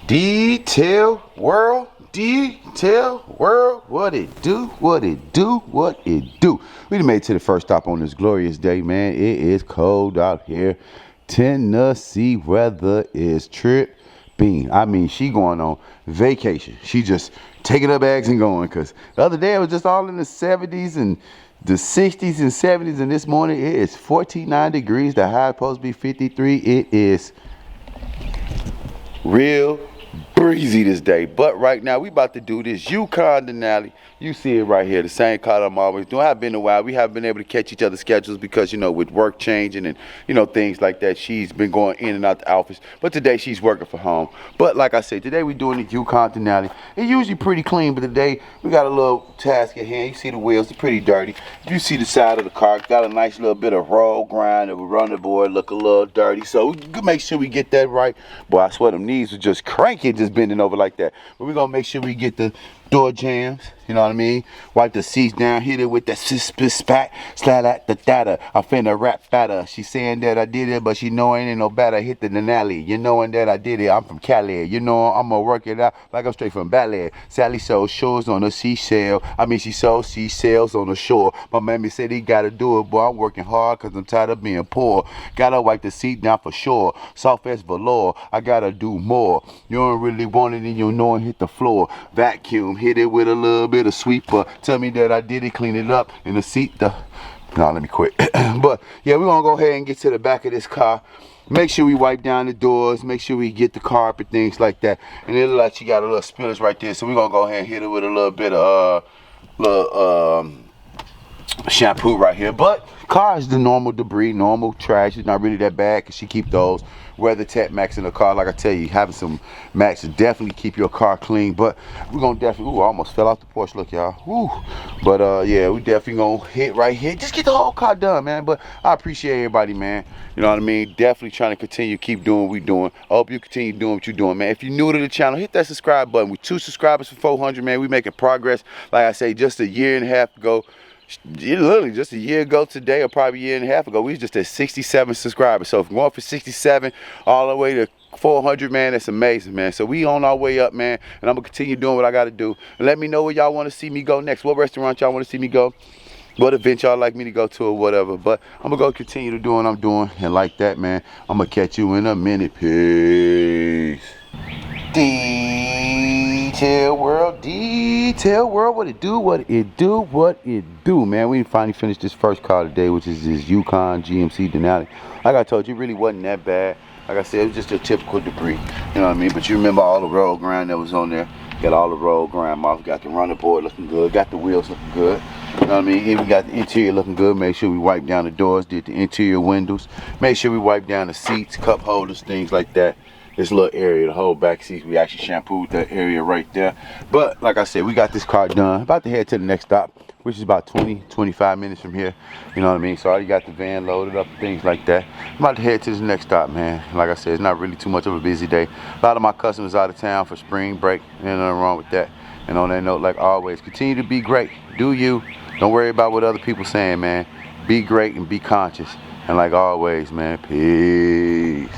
Detail world, what it do, what it do, what it do. We done made it to the first stop on this glorious day, man. It is cold out here. Tennessee weather is tripping. I mean, she going on vacation. She just taking her bags and going, because the other day it was just all in the 70s and the 60s and 70s, and this morning it is 49 degrees. The high supposed to be 53. It is real breezy this day, but right now we about to do this Yukon Denali. You see it right here, the same car I'm always doing. I've been a while. We haven't been able to catch each other's schedules because, you know, with work changing and, you know, things like that, she's been going in and out the office. But today she's working from home. But like I said, today we're doing the Yukon Denali. It's usually pretty clean, but today we got a little task at hand. You see the wheels, they're pretty dirty. You see the side of the car, got a nice little bit of roll grind that will run the board, look a little dirty. So we can make sure we get that right. Boy, I swear them knees were just cranky, just bending over like that. But we're gonna make sure we get the door jams, you know what I mean? Wipe the seats down, hit it with that spat, slide at the data. I finna rap fatter. She saying that I did it, but she knowing ain't no better. Hit the Denali, you knowing that I did it. I'm from Cali, you know I'm gonna work it out like I'm straight from Ballet. Sally sold shores on the seashell. I mean, she sold seashells on the shore. My mammy said he gotta do it, boy. I'm working hard cause I'm tired of being poor. Gotta wipe the seat down for sure. Soft as velour, I gotta do more. You don't really want it and you know it hit the floor. Vacuum. Hit it with a little bit of sweeper. Tell me that I did it, clean it up in the seat. No, let me quit. But yeah, we're gonna go ahead and get to the back of this car. Make sure we wipe down the doors. Make sure we get the carpet, things like that. And it looks like you got a little spillage right there. So we're gonna go ahead and hit it with a little bit of shampoo right here. But car is the normal debris, normal trash. It's not really that bad because she keep those WeatherTech Max in the car. Like I tell you, having some Max will definitely keep your car clean. But we're gonna definitely, ooh, I almost fell off the porch, look y'all. Woo. But yeah, we definitely gonna hit right here. Just get the whole car done, man. But I appreciate everybody, man. You know what I mean? Definitely trying to continue, keep doing what we doing. I hope you continue doing what you're doing, man. If you're new to the channel, hit that subscribe button. With 2 subscribers for 400, man. We making progress. Like I say, just a year and a half ago, literally just a year ago today, or probably a year and a half ago, we was just at 67 subscribers. So if we're going for 67 all the way to 400, man, that's amazing, man. So we on our way up, man, and I'm gonna continue doing what I gotta do. And let me know where y'all want to see me go next. What restaurant y'all want to see me go, what event y'all like me to go to, or whatever. But I'm gonna go continue to do what I'm doing, and like that, man, I'm gonna catch you in a minute. Peace. Detail world, what it do, what it do, what it do, man. We finally finished this first car today, which is this Yukon GMC Denali. Like I told you, it really wasn't that bad. Like I said, it was just a typical debris, you know what I mean? But you remember all the roll grind that was on there. Got all the roll grind off, got the runner board looking good, got the wheels looking good, you know what I mean? Even got the interior looking good. Make sure we wipe down the doors, did the interior windows. Make sure we wipe down the seats, cup holders, things like that. This little area, the whole back seat, we actually shampooed that area right there. But like I said, we got this car done. About to head to the next stop, which is about 20-25 minutes from here, you know what I mean? So I already got the van loaded up, things like that. I'm about to head to this next stop, man. Like I said, it's not really too much of a busy day. A lot of my customers out of town for spring break. Ain't nothing wrong with that. And on that note, like always, continue to be great. Do you. Don't worry about what other people saying, man. Be great and be conscious. And like always, man, peace.